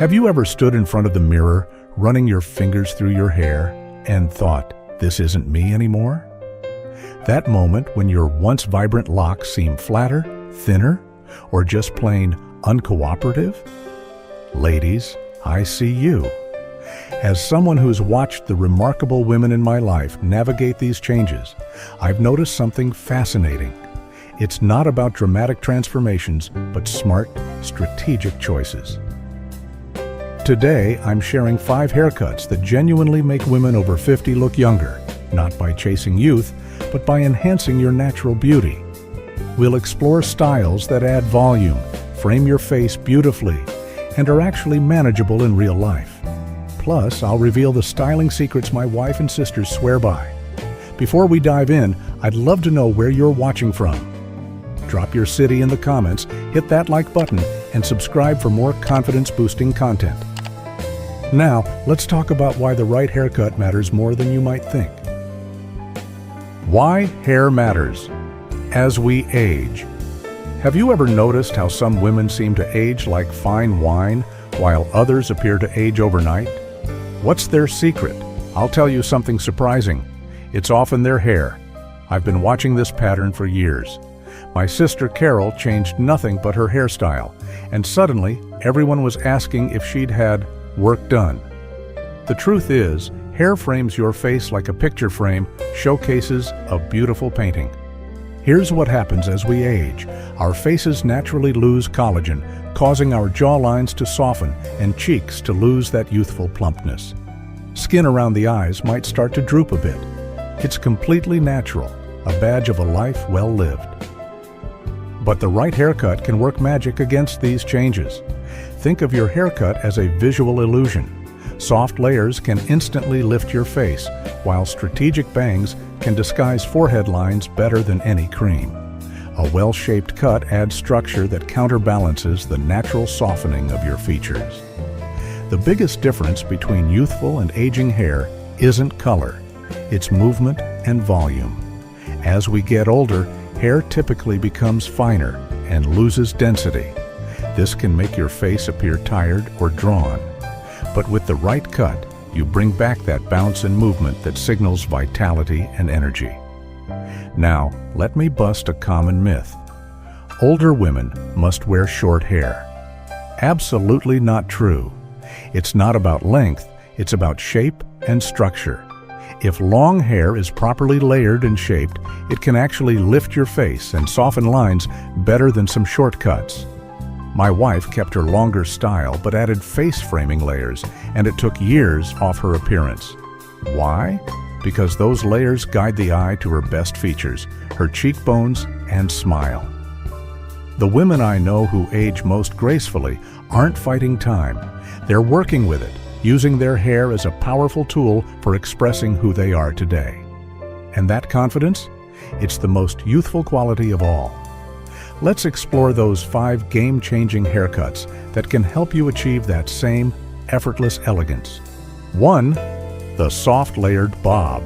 Have you ever stood in front of the mirror, running your fingers through your hair, and thought, "This isn't me anymore"? That moment when your once vibrant locks seem flatter, thinner, or just plain uncooperative? Ladies, I see you. As someone who's watched the remarkable women in my life navigate these changes, I've noticed something fascinating. It's not about dramatic transformations, but smart, strategic choices. Today, I'm sharing 5 haircuts that genuinely make women over 50 look younger, not by chasing youth, but by enhancing your natural beauty. We'll explore styles that add volume, frame your face beautifully, and are actually manageable in real life. Plus, I'll reveal the styling secrets my wife and sisters swear by. Before we dive in, I'd love to know where you're watching from. Drop your city in the comments, hit that like button, and subscribe for more confidence-boosting content. Now, let's talk about why the right haircut matters more than you might think. Why hair matters. As we age. Have you ever noticed how some women seem to age like fine wine, while others appear to age overnight? What's their secret? I'll tell you something surprising. It's often their hair. I've been watching this pattern for years. My sister Carol changed nothing but her hairstyle, and suddenly everyone was asking if she'd had work done. The truth is, hair frames your face like a picture frame showcases a beautiful painting. Here's what happens as we age. Our faces naturally lose collagen, causing our jawlines to soften and cheeks to lose that youthful plumpness. Skin around the eyes might start to droop a bit. It's completely natural, a badge of a life well lived. But the right haircut can work magic against these changes. Think of your haircut as a visual illusion. Soft layers can instantly lift your face, while strategic bangs can disguise forehead lines better than any cream. A well-shaped cut adds structure that counterbalances the natural softening of your features. The biggest difference between youthful and aging hair isn't color, it's movement and volume. As we get older, hair typically becomes finer and loses density. This can make your face appear tired or drawn. But with the right cut, you bring back that bounce and movement that signals vitality and energy. Now, let me bust a common myth. Older women must wear short hair. Absolutely not true. It's not about length, it's about shape and structure. If long hair is properly layered and shaped, it can actually lift your face and soften lines better than some shortcuts. My wife kept her longer style but added face framing layers, and it took years off her appearance. Why? Because those layers guide the eye to her best features, her cheekbones and smile. The women I know who age most gracefully aren't fighting time. They're working with it, using their hair as a powerful tool for expressing who they are today. And that confidence? It's the most youthful quality of all. Let's explore those 5 game-changing haircuts that can help you achieve that same effortless elegance. 1. The soft layered bob.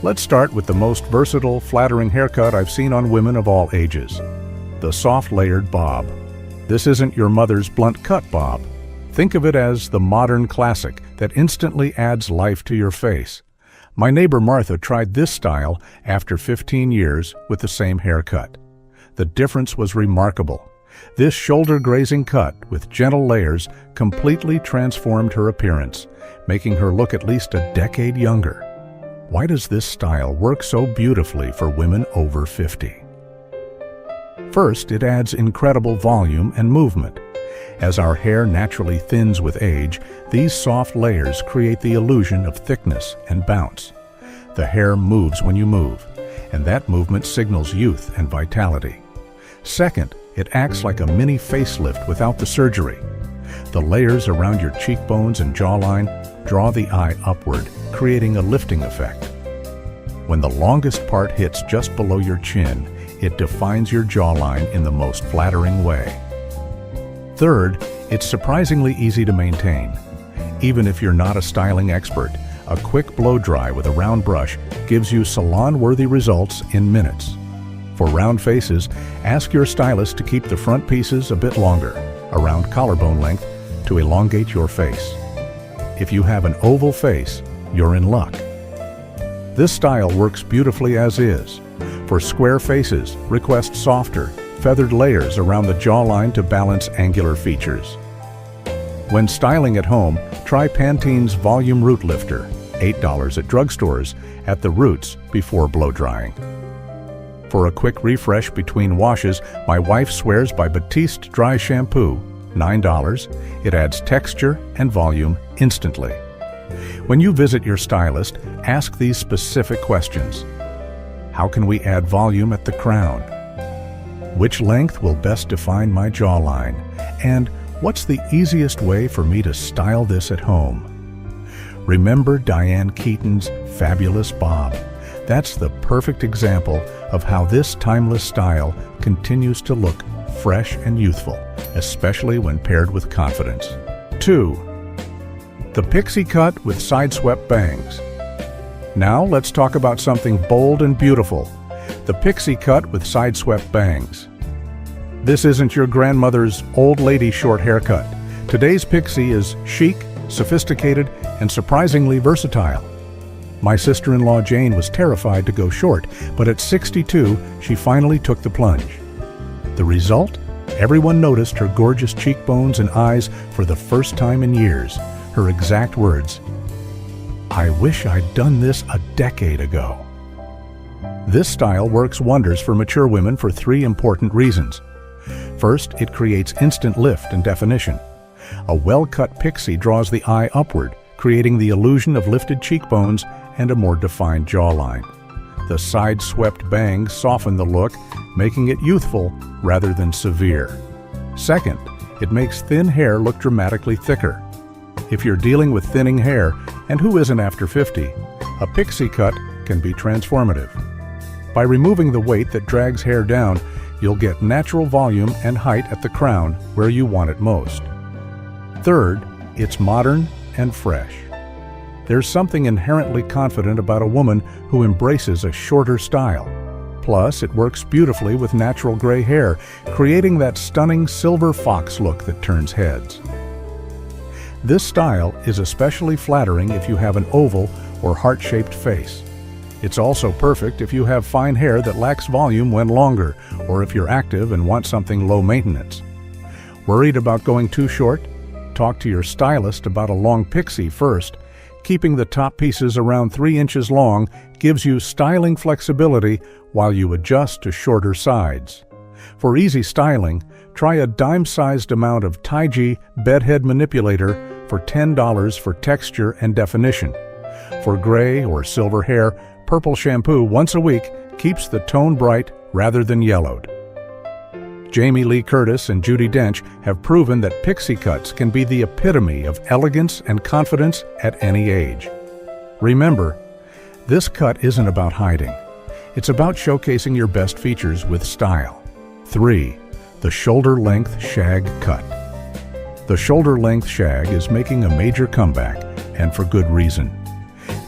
Let's start with the most versatile, flattering haircut I've seen on women of all ages. The soft layered bob. This isn't your mother's blunt cut bob. Think of it as the modern classic that instantly adds life to your face. My neighbor Martha tried this style after 15 years with the same haircut. The difference was remarkable. This shoulder-grazing cut with gentle layers completely transformed her appearance, making her look at least a decade younger. Why does this style work so beautifully for women over 50? First, it adds incredible volume and movement. As our hair naturally thins with age, these soft layers create the illusion of thickness and bounce. The hair moves when you move, and that movement signals youth and vitality. Second, it acts like a mini facelift without the surgery. The layers around your cheekbones and jawline draw the eye upward, creating a lifting effect. When the longest part hits just below your chin, it defines your jawline in the most flattering way. Third, it's surprisingly easy to maintain. Even if you're not a styling expert, a quick blow dry with a round brush gives you salon-worthy results in minutes. For round faces, ask your stylist to keep the front pieces a bit longer, around collarbone length, to elongate your face. If you have an oval face, you're in luck. This style works beautifully as is. For square faces, request softer, feathered layers around the jawline to balance angular features. When styling at home, try Pantene's Volume Root Lifter, $8 at drugstores, at the roots before blow drying. For a quick refresh between washes, my wife swears by Batiste Dry Shampoo, $9. It adds texture and volume instantly. When you visit your stylist, ask these specific questions. How can we add volume at the crown? Which length will best define my jawline? And what's the easiest way for me to style this at home? Remember Diane Keaton's Fabulous Bob. That's the perfect example of how this timeless style continues to look fresh and youthful, especially when paired with confidence. 2. The pixie cut with side-swept bangs. Now let's talk about something bold and beautiful, the pixie cut with side-swept bangs. This isn't your grandmother's old lady short haircut. Today's pixie is chic, sophisticated, and surprisingly versatile. My sister-in-law Jane was terrified to go short, but at 62, she finally took the plunge. The result? Everyone noticed her gorgeous cheekbones and eyes for the first time in years. Her exact words, "I wish I'd done this a decade ago." This style works wonders for mature women for 3 important reasons. First, it creates instant lift and definition. A well-cut pixie draws the eye upward, creating the illusion of lifted cheekbones and a more defined jawline. The side-swept bangs soften the look, making it youthful rather than severe. Second, it makes thin hair look dramatically thicker. If you're dealing with thinning hair, and who isn't after 50, a pixie cut can be transformative. By removing the weight that drags hair down, you'll get natural volume and height at the crown where you want it most. Third, it's modern and fresh. There's something inherently confident about a woman who embraces a shorter style. Plus, it works beautifully with natural gray hair, creating that stunning silver fox look that turns heads. This style is especially flattering if you have an oval or heart-shaped face. It's also perfect if you have fine hair that lacks volume when longer, or if you're active and want something low maintenance. Worried about going too short? Talk to your stylist about a long pixie first. Keeping the top pieces around 3 inches long gives you styling flexibility while you adjust to shorter sides. For easy styling, try a dime-sized amount of Taiji Bedhead Manipulator for $10 for texture and definition. For gray or silver hair, purple shampoo once a week keeps the tone bright rather than yellowed. Jamie Lee Curtis and Judi Dench have proven that pixie cuts can be the epitome of elegance and confidence at any age. Remember, this cut isn't about hiding. It's about showcasing your best features with style. 3. The shoulder-length shag cut. The shoulder-length shag is making a major comeback, and for good reason.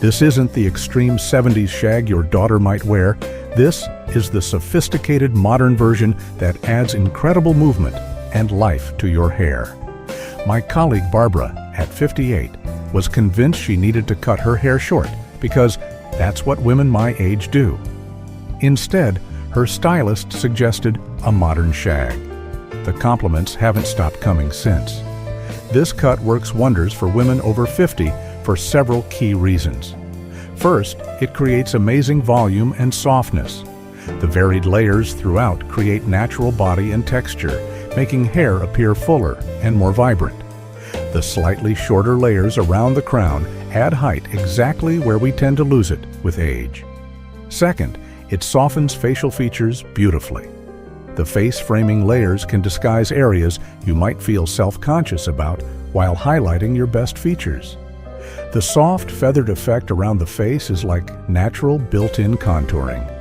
This isn't the extreme 70s shag your daughter might wear. This is the sophisticated modern version that adds incredible movement and life to your hair. My colleague Barbara, at 58, was convinced she needed to cut her hair short because that's what women my age do. Instead, her stylist suggested a modern shag. The compliments haven't stopped coming since. This cut works wonders for women over 50 for several key reasons. First, it creates amazing volume and softness. The varied layers throughout create natural body and texture, making hair appear fuller and more vibrant. The slightly shorter layers around the crown add height exactly where we tend to lose it with age. Second, it softens facial features beautifully. The face-framing layers can disguise areas you might feel self-conscious about while highlighting your best features. The soft, feathered effect around the face is like natural, built-in contouring.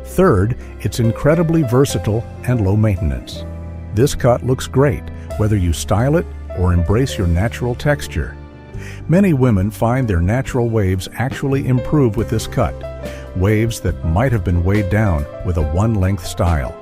Third, it's incredibly versatile and low maintenance. This cut looks great whether you style it or embrace your natural texture. Many women find their natural waves actually improve with this cut, waves that might have been weighed down with a one-length style.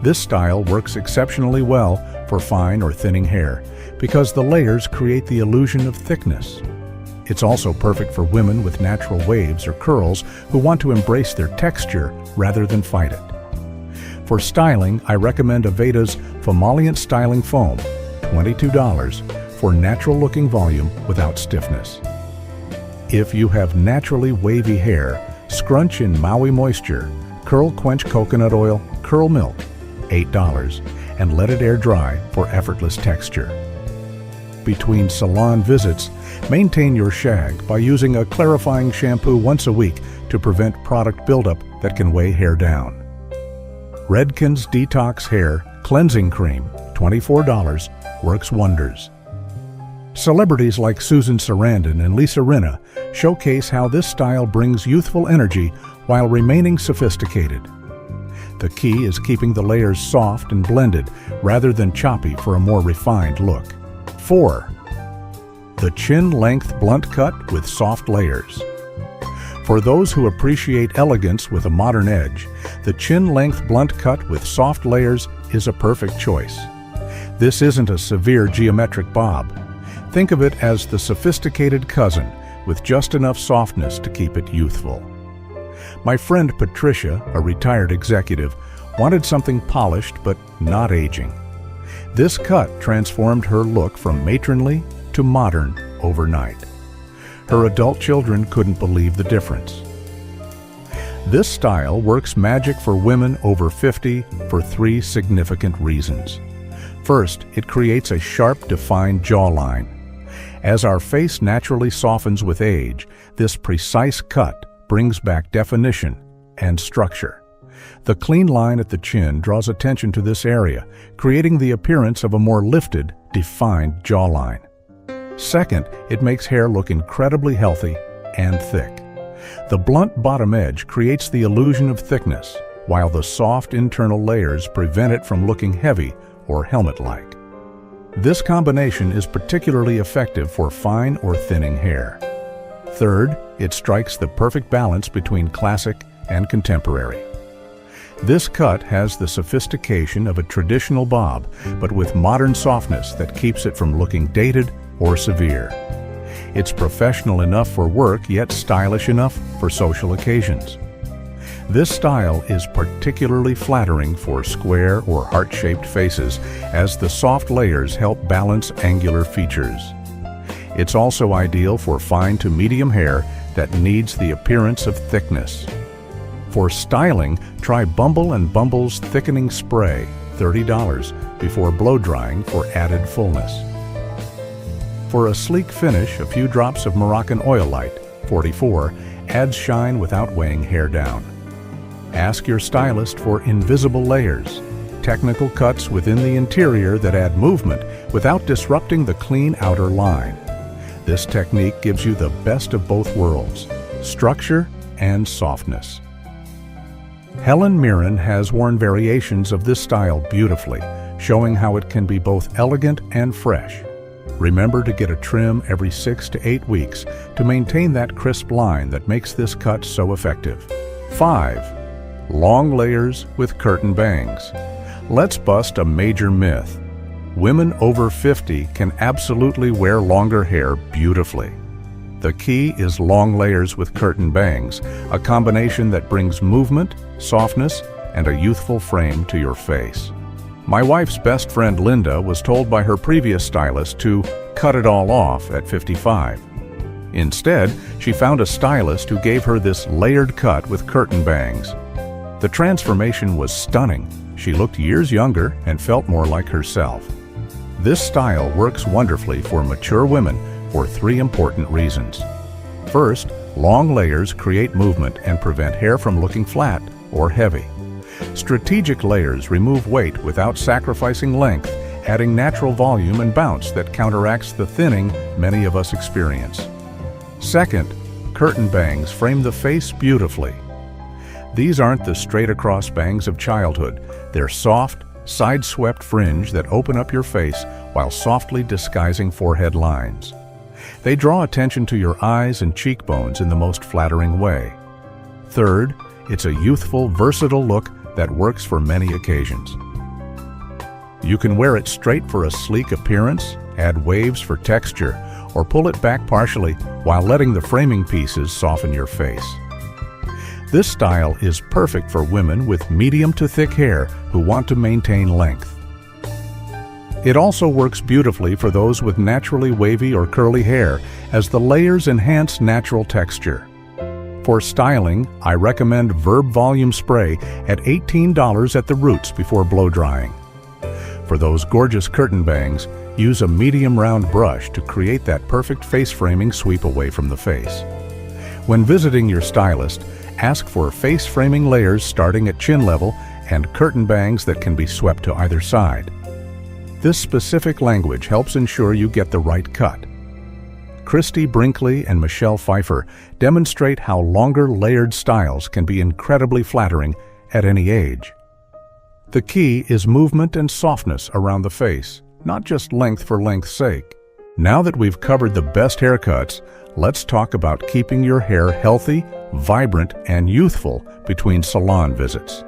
This style works exceptionally well for fine or thinning hair, because the layers create the illusion of thickness. It's also perfect for women with natural waves or curls who want to embrace their texture rather than fight it. For styling, I recommend Aveda's Fomollient Styling Foam, $22, for natural-looking volume without stiffness. If you have naturally wavy hair, scrunch in Maui Moisture, Curl Quench Coconut Oil, Curl Milk, $8, and let it air dry for effortless texture. Between salon visits, maintain your shag by using a clarifying shampoo once a week to prevent product buildup that can weigh hair down. Redken's Detox Hair Cleansing Cream, $24, works wonders. Celebrities like Susan Sarandon and Lisa Rinna showcase how this style brings youthful energy while remaining sophisticated. The key is keeping the layers soft and blended rather than choppy for a more refined look. 4. The Chin Length Blunt Cut with Soft Layers. For those who appreciate elegance with a modern edge, the Chin Length Blunt Cut with Soft Layers is a perfect choice. This isn't a severe geometric bob. Think of it as the sophisticated cousin with just enough softness to keep it youthful. My friend Patricia, a retired executive, wanted something polished but not aging. This cut transformed her look from matronly to modern overnight. Her adult children couldn't believe the difference. This style works magic for women over 50 for 3 significant reasons. First, it creates a sharp, defined jawline. As our face naturally softens with age, this precise cut brings back definition and structure. The clean line at the chin draws attention to this area, creating the appearance of a more lifted, defined jawline. Second, it makes hair look incredibly healthy and thick. The blunt bottom edge creates the illusion of thickness, while the soft internal layers prevent it from looking heavy or helmet-like. This combination is particularly effective for fine or thinning hair. Third, it strikes the perfect balance between classic and contemporary. This cut has the sophistication of a traditional bob, but with modern softness that keeps it from looking dated or severe. It's professional enough for work, yet stylish enough for social occasions. This style is particularly flattering for square or heart-shaped faces, as the soft layers help balance angular features. It's also ideal for fine to medium hair that needs the appearance of thickness. For styling, try Bumble & Bumble's Thickening Spray, $30, before blow-drying for added fullness. For a sleek finish, a few drops of Moroccan Oilite, $44, adds shine without weighing hair down. Ask your stylist for invisible layers, technical cuts within the interior that add movement without disrupting the clean outer line. This technique gives you the best of both worlds, structure and softness. Helen Mirren has worn variations of this style beautifully, showing how it can be both elegant and fresh. Remember to get a trim every 6 to 8 weeks to maintain that crisp line that makes this cut so effective. 5. Long layers with curtain bangs. Let's bust a major myth. Women over 50 can absolutely wear longer hair beautifully. The key is long layers with curtain bangs, a combination that brings movement, softness, and a youthful frame to your face. My wife's best friend Linda was told by her previous stylist to cut it all off at 55. Instead, she found a stylist who gave her this layered cut with curtain bangs. The transformation was stunning. She looked years younger and felt more like herself. This style works wonderfully for mature women for 3 important reasons. First, long layers create movement and prevent hair from looking flat or heavy. Strategic layers remove weight without sacrificing length, adding natural volume and bounce that counteracts the thinning many of us experience. Second, curtain bangs frame the face beautifully. These aren't the straight-across bangs of childhood. They're soft, side-swept fringe that open up your face while softly disguising forehead lines. They draw attention to your eyes and cheekbones in the most flattering way. Third, it's a youthful, versatile look that works for many occasions. You can wear it straight for a sleek appearance add waves for texture, or pull it back partially while letting the framing pieces soften your face. This style is perfect for women with medium to thick hair who want to maintain length. It also works beautifully for those with naturally wavy or curly hair, as the layers enhance natural texture. For styling, I recommend Verb Volume Spray at $18 at the roots before blow drying. For those gorgeous curtain bangs, use a medium round brush to create that perfect face framing sweep away from the face. When visiting your stylist, ask for face framing layers starting at chin level and curtain bangs that can be swept to either side. This specific language helps ensure you get the right cut. Christy Brinkley and Michelle Pfeiffer demonstrate how longer layered styles can be incredibly flattering at any age. The key is movement and softness around the face, not just length for length's sake. Now that we've covered the best haircuts, let's talk about keeping your hair healthy, vibrant, and youthful between salon visits.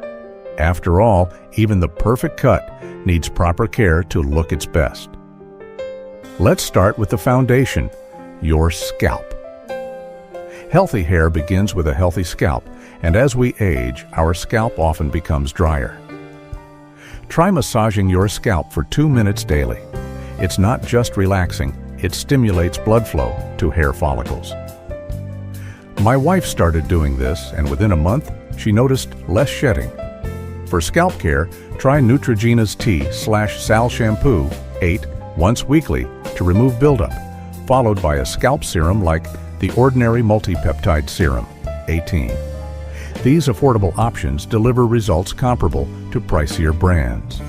After all, even the perfect cut needs proper care to look its best. Let's start with the foundation, your scalp. Healthy hair begins with a healthy scalp, and as we age, our scalp often becomes drier. Try massaging your scalp for 2 minutes daily. It's not just relaxing, it stimulates blood flow to hair follicles. My wife started doing this, and within a month, she noticed less shedding. For scalp care, try Neutrogena's Tea/Sal Shampoo 8 once weekly to remove buildup, followed by a scalp serum like the Ordinary Multipeptide Serum 18. These affordable options deliver results comparable to pricier brands.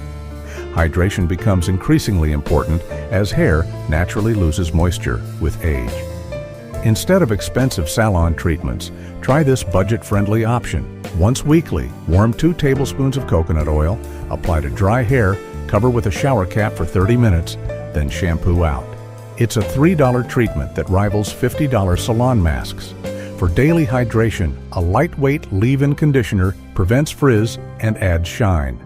Hydration becomes increasingly important as hair naturally loses moisture with age. Instead of expensive salon treatments, try this budget-friendly option. Once weekly, warm 2 tablespoons of coconut oil, apply to dry hair, cover with a shower cap for 30 minutes, then shampoo out. It's a $3 treatment that rivals $50 salon masks. For daily hydration, a lightweight leave-in conditioner prevents frizz and adds shine.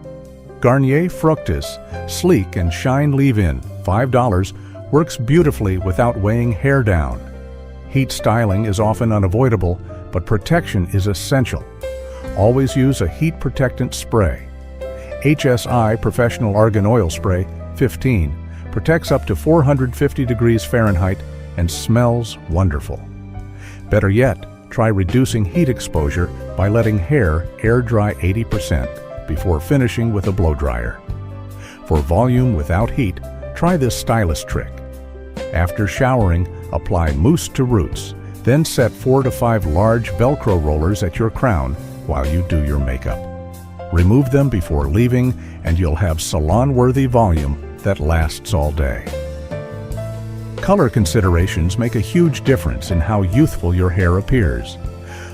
Garnier Fructis Sleek and Shine Leave-In, $5, works beautifully without weighing hair down. Heat styling is often unavoidable, but protection is essential. Always use a heat protectant spray. HSI Professional Argan Oil Spray 15 protects up to 450 degrees Fahrenheit and smells wonderful. Better yet, try reducing heat exposure by letting hair air dry 80% before finishing with a blow dryer. For volume without heat, try this stylist trick. After showering, apply mousse to roots, then set 4 to 5 large Velcro rollers at your crown while you do your makeup. Remove them before leaving, and you'll have salon-worthy volume that lasts all day. Color considerations make a huge difference in how youthful your hair appears.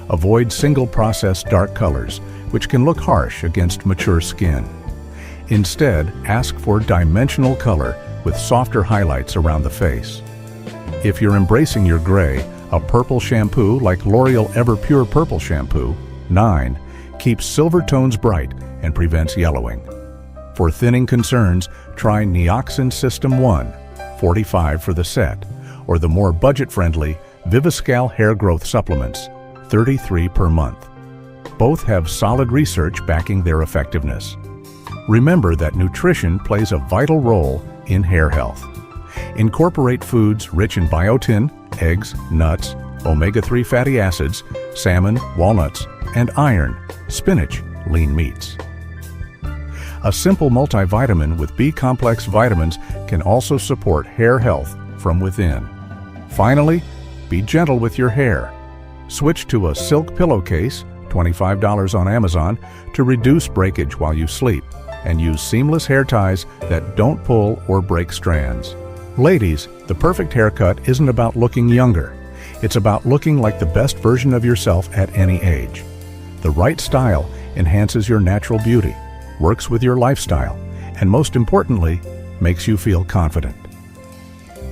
Avoid single-process dark colors, which can look harsh against mature skin. Instead, ask for dimensional color with softer highlights around the face. If you're embracing your gray, a purple shampoo like L'Oreal Everpure Purple Shampoo 9 keeps silver tones bright and prevents yellowing. For thinning concerns, try Neoxin System 1, 45 for the set, or the more budget-friendly Viviscal Hair Growth Supplements, 33 per month. Both have solid research backing their effectiveness. Remember that nutrition plays a vital role in hair health. Incorporate foods rich in biotin, eggs, nuts, omega-3 fatty acids, salmon, walnuts, and iron, spinach, lean meats. A simple multivitamin with B-complex vitamins can also support hair health from within. Finally, be gentle with your hair. Switch to a silk pillowcase, $25 on Amazon, to reduce breakage while you sleep, and use seamless hair ties that don't pull or break strands. Ladies, the perfect haircut isn't about looking younger. It's about looking like the best version of yourself at any age. The right style enhances your natural beauty, works with your lifestyle, and most importantly, makes you feel confident.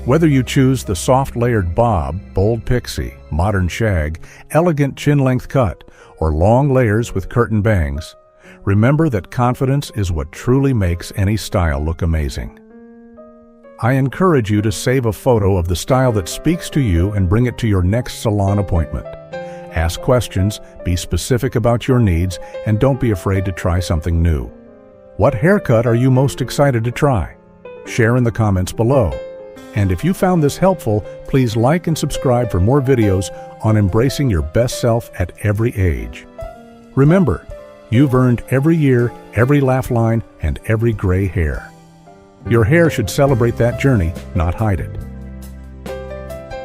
Whether you choose the soft layered bob, bold pixie, modern shag, elegant chin-length cut, or long layers with curtain bangs, remember that confidence is what truly makes any style look amazing. I encourage you to save a photo of the style that speaks to you and bring it to your next salon appointment. Ask questions, be specific about your needs, and don't be afraid to try something new. What haircut are you most excited to try? Share in the comments below. And if you found this helpful, please like and subscribe for more videos on embracing your best self at every age. Remember, you've earned every year, every laugh line, and every gray hair. Your hair should celebrate that journey, not hide it.